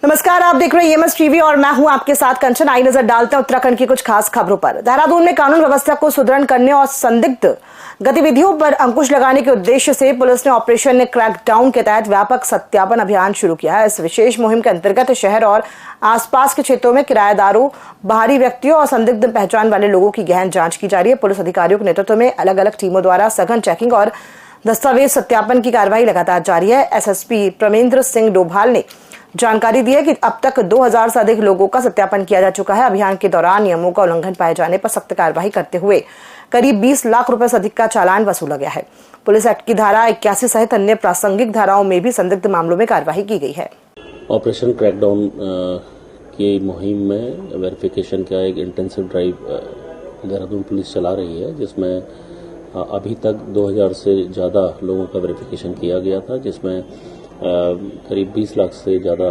नमस्कार, आप देख रहे हैं एमएस टीवी और मैं हूं आपके साथ कंचन। आई नजर डालते हैं उत्तराखंड की कुछ खास खबरों पर। देहरादून में कानून व्यवस्था को सुदृढ़ करने और संदिग्ध गतिविधियों पर अंकुश लगाने के उद्देश्य से पुलिस ने ऑपरेशन क्रैकडाउन के तहत व्यापक सत्यापन अभियान शुरू किया है। इस विशेष मुहिम के अंतर्गत शहर और आसपास के क्षेत्रों में किराएदारों, बाहरी व्यक्तियों और संदिग्ध पहचान वाले लोगों की गहन जांच की जा रही है। पुलिस अधिकारियों के नेतृत्व में अलग अलग टीमों द्वारा सघन चेकिंग और दस्तावेज सत्यापन की कार्रवाई लगातार जारी है। एसएसपी प्रमेंद्र सिंह डोभाल ने जानकारी दी है कि अब तक 2000 से अधिक लोगों का सत्यापन किया जा चुका है। अभियान के दौरान नियमों का उल्लंघन पाए जाने पर सख्त कार्रवाई करते हुए करीब 20 लाख रुपए से अधिक का चालान वसूला गया है। पुलिस एक्ट की धारा 81 सहित अन्य प्रासंगिक धाराओं में भी संदिग्ध मामलों में कार्यवाही की गई है। ऑपरेशन क्रैकडाउन की मुहिम में वेरिफिकेशन का एक इंटेंसिव ड्राइव देहरादून पुलिस चला रही है, जिसमें अभी तक 2000 से ज़्यादा लोगों का वेरिफिकेशन किया गया था, जिसमें करीब 20 लाख से ज़्यादा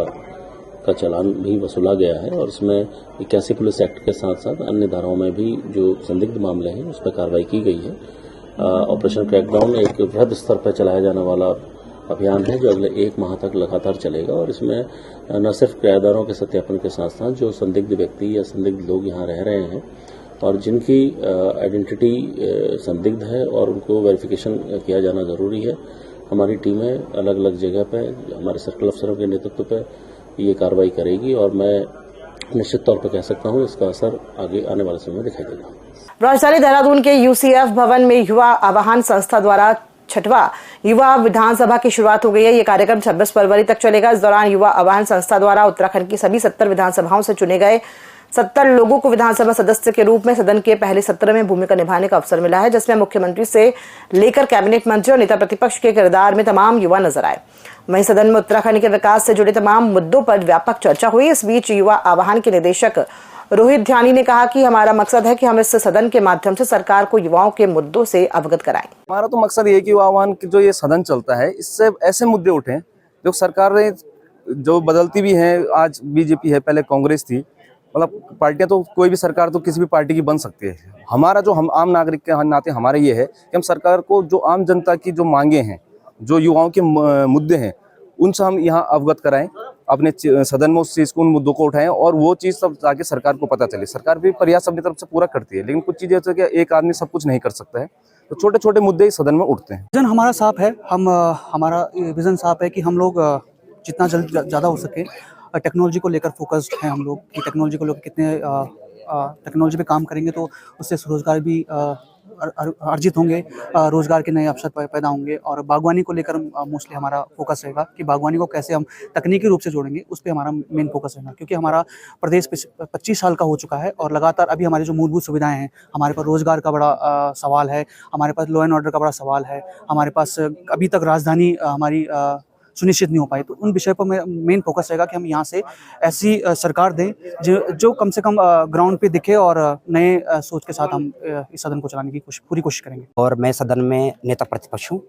का चालान भी वसूला गया है। और इसमें 81 पुलिस एक्ट के साथ साथ अन्य धाराओं में भी जो संदिग्ध मामले हैं उस पर कार्रवाई की गई है। ऑपरेशन क्रैकडाउन एक बृहद स्तर पर चलाया जाने वाला अभियान है जो अगले 1 माह तक लगातार चलेगा। और इसमें न सिर्फ किराएदारों के सत्यापन के साथ साथ जो संदिग्ध व्यक्ति या संदिग्ध लोग यहाँ रह रहे हैं और जिनकी आइडेंटिटी संदिग्ध है और उनको वेरिफिकेशन किया जाना ज़रूरी है, हमारी टीमें अलग अलग जगह पे हमारे सर्कल अफसरों के नेतृत्व पे ये कार्रवाई करेगी। और मैं निश्चित तौर पर कह सकता हूँ इसका असर आगे आने वाले समय में दिखाई देगा। राजधानी देहरादून के यूसीएफ भवन में युवा आवाहन संस्था द्वारा 6वां युवा विधानसभा की शुरुआत हो गई है। ये कार्यक्रम 26 फरवरी तक चलेगा। इस दौरान युवा आवाहन संस्था द्वारा उत्तराखंड की सभी 70 विधानसभाओं से चुने गए 70 लोगों को विधानसभा सदस्य के रूप में सदन के पहले सत्र में भूमिका निभाने का अवसर मिला है, जिसमें मुख्यमंत्री से लेकर कैबिनेट मंत्री और नेता प्रतिपक्ष के किरदार में तमाम युवा नजर आए। वहीं सदन में उत्तराखंड के विकास से जुड़े तमाम मुद्दों पर व्यापक चर्चा हुई। इस बीच युवा आवाहन के निदेशक रोहित ध्यानी ने कहा कि हमारा मकसद है कि हम इस सदन के माध्यम से सरकार को युवाओं के मुद्दों से अवगत कराएं। हमारा तो मकसद ये है कि युवा आवाहन जो ये सदन चलता है, इससे ऐसे मुद्दे उठे जो सरकार ने जो बदलती भी है, आज बीजेपी है, पहले कांग्रेस थी, मतलब पार्टियां तो कोई भी सरकार तो किसी भी पार्टी की बन सकती है। हमारा जो हम आम नागरिक के नाते हमारे ये है कि हम सरकार को जो आम जनता की जो मांगे हैं, जो युवाओं के मुद्दे हैं, उनसे हम यहाँ अवगत कराएं, अपने सदन में उस चीज़ को, उन मुद्दों को उठाएं और वो चीज़ सब जाके सरकार को पता चले। सरकार भी प्रयास अपनी तरफ से पूरा करती है, लेकिन कुछ चीज़ें जैसे कि एक आदमी सब कुछ नहीं कर सकता है, तो छोटे छोटे मुद्दे ही सदन में उठते हैं। विजन हमारा साफ है, हमारा विजन साफ है कि हम लोग जितना जल्द ज़्यादा हो सके टेक्नोलॉजी को लेकर फोकस्ड हैं हम लोग, कि टेक्नोलॉजी को लेकर कितने टेक्नोलॉजी पे काम करेंगे तो उससे रोजगार भी अर्जित होंगे, रोजगार के नए अवसर पैदा होंगे। और बागवानी को लेकर मोस्टली हमारा फोकस रहेगा कि बागवानी को कैसे हम तकनीकी रूप से जोड़ेंगे, उस पर हमारा मेन फोकस रहेगा। क्योंकि हमारा प्रदेश 25 साल का हो चुका है और लगातार अभी हमारी जो मूलभूत सुविधाएं हैं, हमारे पास रोजगार का बड़ा सवाल है, हमारे पास लॉ एंड ऑर्डर का बड़ा सवाल है, हमारे पास अभी तक राजधानी हमारी सुनिश्चित नहीं हो पाई। तो उन विषय पर मेन फोकस रहेगा कि हम यहाँ से ऐसी सरकार दें जो कम से कम ग्राउंड पे दिखे और नए सोच के साथ हम इस सदन को चलाने की पूरी कोशिश करेंगे। और मैं सदन में नेता प्रतिपक्ष हूँ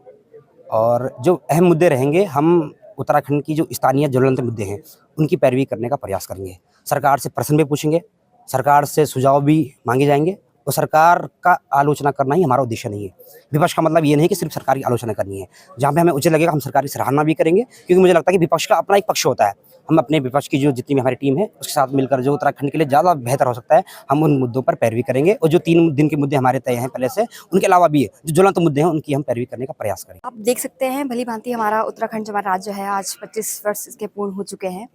और जो अहम मुद्दे रहेंगे, हम उत्तराखंड की जो स्थानीय ज्वलंत मुद्दे हैं उनकी पैरवी करने का प्रयास करेंगे। सरकार से प्रश्न भी पूछेंगे, सरकार से सुझाव भी मांगे जाएंगे। और सरकार का आलोचना करना ही हमारा उद्देश्य नहीं है। विपक्ष का मतलब ये नहीं कि सिर्फ सरकार की आलोचना करनी है। जहाँ पे हमें उचित लगेगा हम सरकार की सराहना भी करेंगे, क्योंकि मुझे लगता है कि विपक्ष का अपना एक पक्ष होता है। हम अपने विपक्ष की जो जितनी भी हमारी टीम है उसके साथ मिलकर जो उत्तराखंड के लिए ज़्यादा बेहतर हो सकता है, हम उन मुद्दों पर पैरवी करेंगे। और जो 3 दिन के मुद्दे हमारे तय हैं पहले से, उनके अलावा भी जो ज्वलंत मुद्दे हैं उनकी हम पैरवी करने का प्रयास करेंगे। आप देख सकते हैं भली भांति हमारा उत्तराखंड जो हमारा राज्य है आज 25 वर्ष इसके पूर्ण हो चुके हैं।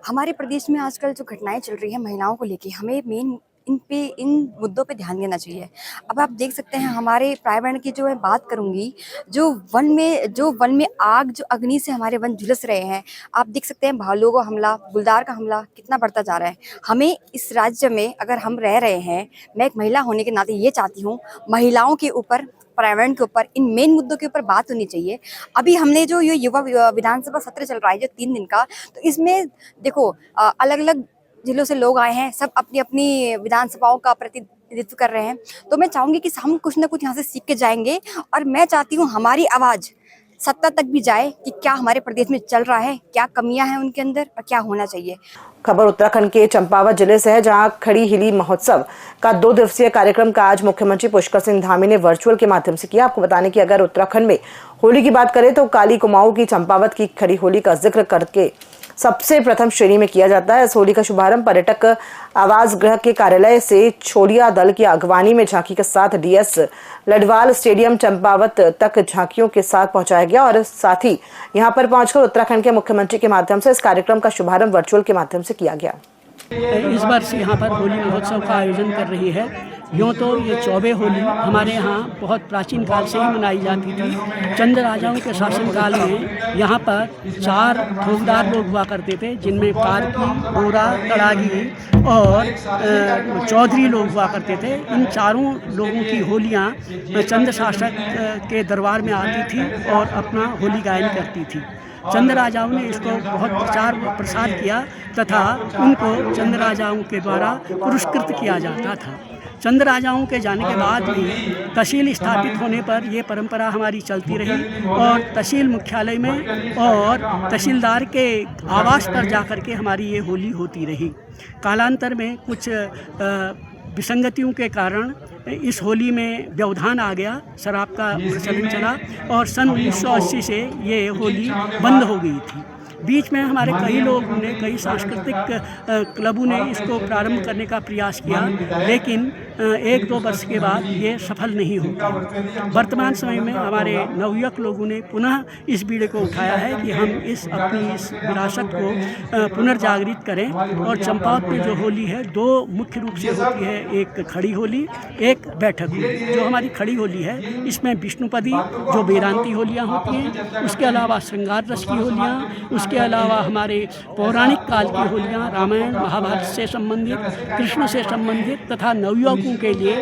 हमारे प्रदेश में आजकल जो घटनाएं चल रही है महिलाओं को लेके, हमें मेन इन मुद्दों पे ध्यान देना चाहिए। अब आप देख सकते हैं हमारे पर्यावरण की जो मैं बात करूंगी, जो वन में आग, जो अग्नि से हमारे वन झुलस रहे हैं। आप देख सकते हैं भालुओं का हमला, गुलदार का हमला कितना बढ़ता जा रहा है। हमें इस राज्य में अगर हम रह रहे हैं, मैं एक महिला होने के नाते ये चाहती हूँ महिलाओं के ऊपर, पर्यावरण के ऊपर, इन मेन मुद्दों के ऊपर बात होनी चाहिए। अभी हमने जो ये युवा विधानसभा सत्र चल रहा है जो 3 दिन का, तो इसमें देखो अलग अलग जिलों से लोग आए हैं, सब अपनी अपनी विधानसभाओं का प्रतिनिधित्व कर रहे हैं। तो मैं चाहूंगी कि हम कुछ ना कुछ यहाँ से सीख के जाएंगे और मैं चाहती हूँ हमारी आवाज़ सत्ता तक भी जाए कि क्या हमारे प्रदेश में चल रहा है, क्या कमियां हैं उनके अंदर और क्या होना चाहिए। खबर उत्तराखंड के चंपावत जिले से है, जहां खड़ी हिली महोत्सव का 2 दिवसीय कार्यक्रम का आज मुख्यमंत्री पुष्कर सिंह धामी ने वर्चुअल के माध्यम से किया। आपको बताने की अगर उत्तराखंड में होली की बात करें तो काली कुमाऊं की चंपावत की खड़ी होली का जिक्र करके सबसे प्रथम श्रेणी में किया जाता है। इस होली का शुभारंभ पर्यटक आवास गृह के कार्यालय से छोड़िया दल की अगवानी में झांकी के साथ डीएस लडवाल स्टेडियम चंपावत तक झांकियों के साथ पहुंचाया गया और साथ ही यहां पर पहुंचकर उत्तराखंड के मुख्यमंत्री के माध्यम से इस कार्यक्रम का शुभारंभ वर्चुअल के माध्यम से किया गया। इस वर्ष यहाँ पर होली महोत्सव का आयोजन कर रही है। यूँ तो ये चौबे होली हमारे यहाँ बहुत प्राचीन काल से ही मनाई जाती थी। चंद राजाओं के शासनकाल में यहाँ पर 4 फौजदार लोग हुआ करते थे, जिनमें कार्की, बोरा, तड़ागी और चौधरी लोग हुआ करते थे। इन चारों लोगों की होलियाँ चंद शासक के दरबार में आती थी और अपना होली गायन करती थी। चंद राजाओं ने इसको बहुत प्रचार प्रसार किया तथा उनको चंद राजाओं के द्वारा पुरस्कृत किया जाता था। चंद राजाओं के जाने के बाद भी तहसील स्थापित होने पर ये परंपरा हमारी चलती रही और तहसील मुख्यालय में और तहसीलदार के आवास पर जाकर के हमारी ये होली होती रही। कालांतर में कुछ विसंगतियों के कारण इस होली में व्यवधान आ गया, शराब का प्रचलन चला और सन 1980 से ये होली बंद हो गई थी। बीच में हमारे कई लोगों ने, कई सांस्कृतिक क्लबों ने इसको प्रारंभ करने का प्रयास किया, लेकिन 1-2 वर्ष के बाद ये सफल नहीं हो पाया। वर्तमान समय में हमारे नवयुवक लोगों ने पुनः इस बीड़े को उठाया है कि हम अपनी इस विरासत को पुनर्जागृत करें और चंपावत में जो होली है 2 मुख्य रूप से होती है, एक खड़ी होली, एक बैठक होली। जो हमारी खड़ी होली है इसमें विष्णुपदी जो वेदांती होलियाँ होती हैं, उसके अलावा श्रृंगार रस की होलियाँ, उसके अलावा हमारे पौराणिक काल की होलियाँ रामायण महाभारत से संबंधित, कृष्ण से संबंधित तथा नवयुवकों के लिए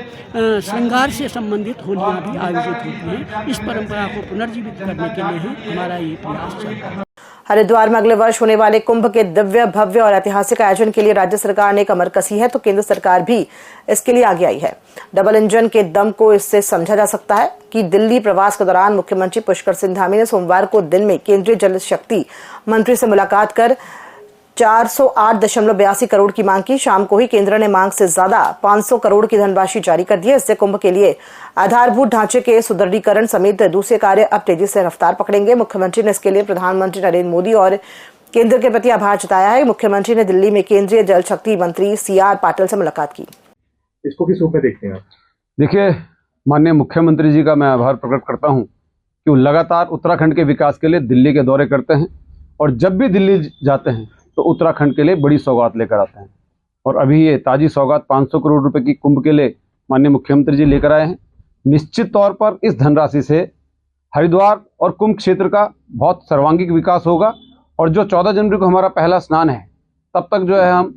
श्रृंगार से संबंधित होलियाँ भी आयोजित होती हैं। इस परंपरा को पुनर्जीवित करने के लिए ही हमारा ये प्रयास चल रहा है। हरिद्वार में अगले वर्ष होने वाले कुंभ के दिव्य, भव्य और ऐतिहासिक आयोजन के लिए राज्य सरकार ने कमर कसी है, तो केंद्र सरकार भी इसके लिए आगे आई है। डबल इंजन के दम को इससे समझा जा सकता है कि दिल्ली प्रवास के दौरान मुख्यमंत्री पुष्कर सिंह धामी ने सोमवार को दिन में केंद्रीय जल शक्ति मंत्री से मुलाकात कर 408.82 करोड़ की मांग की। शाम को ही केंद्र ने मांग से ज्यादा 500 करोड़ की धनराशि जारी कर दी है। इससे कुंभ के लिए आधारभूत ढांचे के सुदृढ़ीकरण समेत दूसरे कार्य अब तेजी से रफ्तार पकड़ेंगे। मुख्यमंत्री ने इसके लिए प्रधानमंत्री नरेंद्र मोदी और केंद्र के प्रति आभार जताया है। मुख्यमंत्री ने दिल्ली में केंद्रीय जल शक्ति मंत्री CR पाटिल से मुलाकात की। इसको किस रूप में देखते हैं आप? देखिए, माननीय मुख्यमंत्री जी का मैं आभार प्रकट करता हूं कि वो लगातार उत्तराखंड के विकास के लिए दिल्ली के दौरे करते हैं और जब भी दिल्ली जाते हैं तो उत्तराखंड के लिए बड़ी सौगात लेकर आते हैं। और अभी ये ताज़ी सौगात 500 करोड़ रुपए की कुंभ के लिए माननीय मुख्यमंत्री जी लेकर आए हैं। निश्चित तौर पर इस धनराशि से हरिद्वार और कुंभ क्षेत्र का बहुत सर्वांगीण विकास होगा और जो 14 जनवरी को हमारा पहला स्नान है, तब तक जो है हम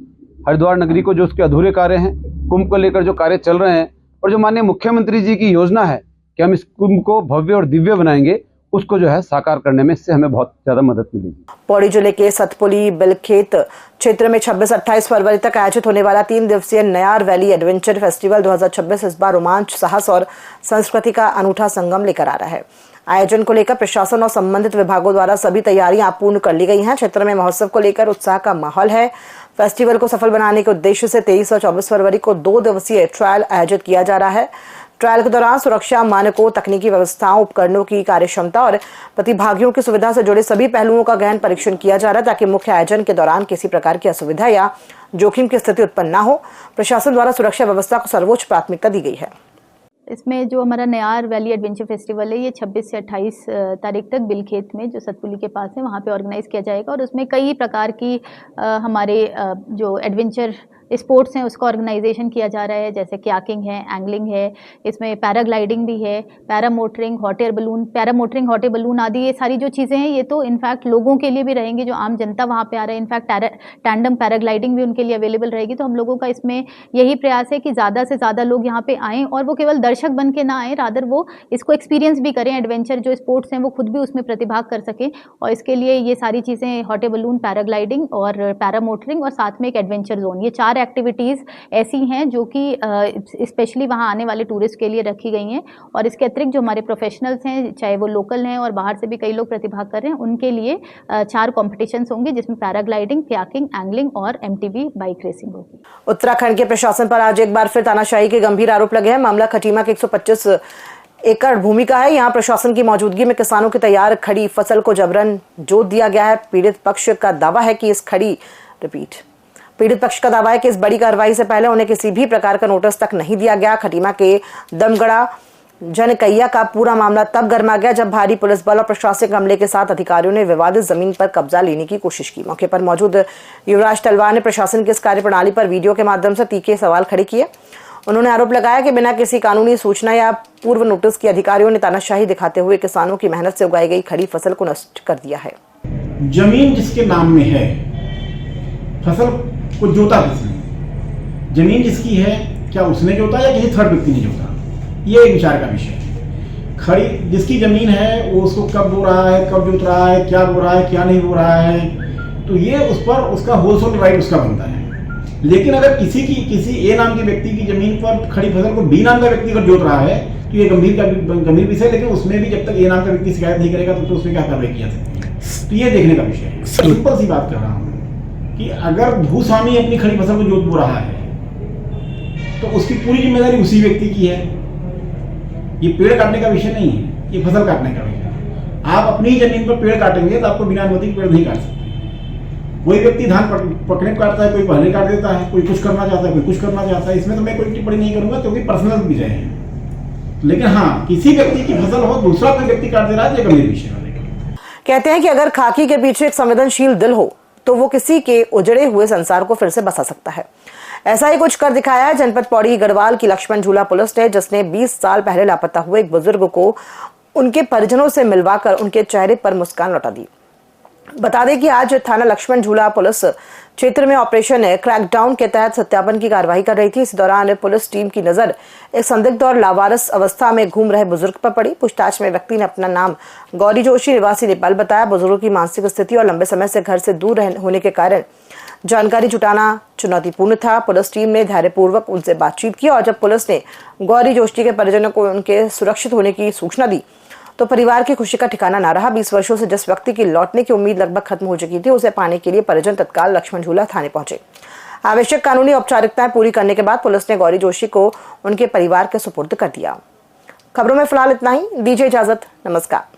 हरिद्वार नगरी को जो उसके अधूरे कार्य हैं, कुंभ को लेकर जो कार्य चल रहे हैं और जो माननीय मुख्यमंत्री जी की योजना है कि हम इस कुंभ को भव्य और दिव्य बनाएंगे, उसको जो है साकार करने में इससे हमें बहुत ज्यादा मदद मिलेगी। पौड़ी जिले के सतपुली बिलखेत क्षेत्र में 26-28 फरवरी तक आयोजित होने वाला 3 दिवसीय नयार वैली एडवेंचर फेस्टिवल 2026 इस बार रोमांच, साहस और संस्कृति का अनूठा संगम लेकर आ रहा है। आयोजन को लेकर प्रशासन और संबंधित विभागों द्वारा सभी तैयारियां पूर्ण कर ली गई हैं। क्षेत्र में महोत्सव को लेकर उत्साह का माहौल है। फेस्टिवल को सफल बनाने के उद्देश्य से 23 और 24 फरवरी को 2 दिवसीय ट्रायल आयोजित किया जा रहा है। ट्रायल के दौरान सुरक्षा मानकों, तकनीकी व्यवस्थाओं, उपकरणों की कार्यक्षमता और प्रतिभागियों की सुविधा से जुड़े सभी पहलुओं का गहन परीक्षण किया जा रहा है, ताकि मुख्य आयोजन के दौरान किसी प्रकार की असुविधा या जोखिम की स्थिति उत्पन्न न हो। प्रशासन द्वारा सुरक्षा व्यवस्था को सर्वोच्च प्राथमिकता दी गई है। इसमें जो हमारा नयार वैली एडवेंचर फेस्टिवल है, ये 26 से 28 तारीख तक बिलखेत में जो सतपुली के पास है वहाँ पे ऑर्गेनाइज़ किया जाएगा और उसमें कई प्रकार की हमारे जो एडवेंचर स्पोर्ट्स हैं उसका ऑर्गेनाइजेशन किया जा रहा है, जैसे कयाकिंग है, एंगलिंग है, इसमें पैराग्लाइडिंग भी है, पैरामोटरिंग, हॉट एयर बलून आदि ये सारी जो चीज़ें हैं ये तो इनफैक्ट लोगों के लिए भी रहेंगी, जो आम जनता वहाँ पे आ रहा है। इनफैक्ट टैंडम पैराग्लाइडिंग भी उनके लिए अवेलेबल रहेगी। तो हम लोगों का इसमें यही प्रयास है कि ज़्यादा से ज़्यादा लोग यहाँ पे आएँ और वो केवल दर्शक बन के ना आएँ, रादर वो इसको एक्सपीरियंस भी करें। एडवेंचर जो स्पोर्ट्स हैं वो खुद भी उसमें प्रतिभाग कर सकें और इसके लिए ये सारी चीज़ें हॉट एयर बलून, पैराग्लाइडिंग और पैरामोटरिंग और साथ में एक एडवेंचर जोन, ये 4 एक्टिविटीज़ ऐसी हैं जो कि स्पेशली वहाँ आने वाले टूरिस्ट के लिए रखी गई हैं। और इसके अतिरिक्त जो हमारे प्रोफेशनल्स हैं, चाहे वो लोकल हैं और बाहर से भी कई लोग प्रतिभाग कर रहे हैं, उनके लिए 4 कॉम्पिटिशन्स होंगे, जिसमें पैराग्लाइडिंग, कयाकिंग, एंगलिंग और MTB बाइक रेसिंग होगी। उत्तराखंड के प्रशासन पर आज एक बार फिर तानाशाही के गंभीर आरोप लगे हैं। मामला खटीमा के 125 एकड़ भूमि का है। यहाँ प्रशासन की मौजूदगी में किसानों की तैयार खड़ी फसल को जबरन जोत दिया गया है। पीड़ित पक्ष का दावा है कि इस बड़ी कार्रवाई से पहले उन्हें किसी भी प्रकार का नोटिस तक नहीं दिया गया। खटीमा के दमगड़ा जनकैया का पूरा मामला तब गर्मा गया जब भारी पुलिस बल और प्रशासनिक अमले के साथ अधिकारियों ने विवादित जमीन पर कब्जा लेने की कोशिश की। मौके पर मौजूद युवराज तलवार ने प्रशासन की इस कार्यप्रणाली पर वीडियो के माध्यम से तीखे सवाल खड़े किए। उन्होंने आरोप लगाया कि बिना किसी कानूनी सूचना या पूर्व नोटिस के अधिकारियों ने तानाशाही दिखाते हुए किसानों की मेहनत से उगाई गई खड़ी फसल को नष्ट कर दिया है। जमीन जिसके नाम में है, फसल को जोता किसने, जमीन जिसकी है क्या उसने जोता या किसी थर्ड व्यक्ति ने जोता, ये एक विचार का विषय है। खड़ी जिसकी जमीन है वो उसको कब बो रहा है, कब जोत रहा है, क्या बो रहा है, क्या नहीं बो रहा है, तो ये उस पर उसका होलसेल राइट उसका बनता है। लेकिन अगर किसी ए नाम के व्यक्ति की जमीन पर खड़ी फसल को बी नाम का व्यक्ति अगर जोत रहा है तो ये गंभीर विषय है। लेकिन उसमें भी जब तक ए नाम का व्यक्ति शिकायत नहीं करेगा तो उसमें क्या कार्रवाई की जा सकती है, तो ये देखने का विषय है। सिंपल सी बात कर रहा हूँ कि अगर भूस्वामी अपनी खड़ी फसल को जोत बो रहा है तो उसकी पूरी जिम्मेदारी उसी व्यक्ति की है। ये पेड़ काटने का विषय नहीं है, ये फसल काटने का विषय है। आप अपनी जमीन पर पेड़ काटेंगे तो आपको बिना अनुमति के पेड़ नहीं काट सकते। कोई व्यक्ति धान पकड़े काटता है, कोई पहले काट देता है, कोई कुछ करना चाहता है, कोई कुछ करना चाहता है। इसमें तो मैं कोई टिप्पणी नहीं करूंगा क्योंकि पर्सनल विषय है। लेकिन हाँ, किसी व्यक्ति की फसल हो दूसरा कोई व्यक्ति काट दे रहा है, ये गंभीर विषय है। कहते हैं कि अगर खाकी के पीछे एक संवेदनशील दिल हो तो वो किसी के उजड़े हुए संसार को फिर से बसा सकता है। ऐसा ही कुछ कर दिखाया है जनपद पौड़ी गढ़वाल की लक्ष्मण झूला पुलिस ने, जिसने 20 साल पहले लापता हुए एक बुजुर्ग को उनके परिजनों से मिलवाकर उनके चेहरे पर मुस्कान लौटा दी। बता दें कि आज थाना लक्ष्मण झूला पुलिस क्षेत्र में ऑपरेशन क्रैकडाउन के तहत सत्यापन की कार्रवाई कर रही थी। इस दौरान पुलिस टीम की नजर एक संदिग्ध और लावारिस अवस्था में घूम रहे बुजुर्ग पर पड़ी। पूछताछ में व्यक्ति ने अपना नाम गौरी जोशी निवासी नेपाल बताया। बुजुर्ग की मानसिक स्थिति और लंबे समय से घर से दूर होने के कारण जानकारी जुटाना चुनौतीपूर्ण था। पुलिस टीम ने धैर्यपूर्वक उनसे बातचीत की और जब पुलिस ने गौरी जोशी के परिजनों को उनके सुरक्षित होने की सूचना दी तो परिवार की खुशी का ठिकाना ना रहा। 20 वर्षों से जिस व्यक्ति की लौटने की उम्मीद लगभग खत्म हो चुकी थी, उसे पाने के लिए परिजन तत्काल लक्ष्मण झूला थाने पहुंचे। आवश्यक कानूनी औपचारिकताएं पूरी करने के बाद पुलिस ने गौरी जोशी को उनके परिवार के सुपुर्द कर दिया। खबरों में फिलहाल इतना ही। दीजिए इजाजत, नमस्कार।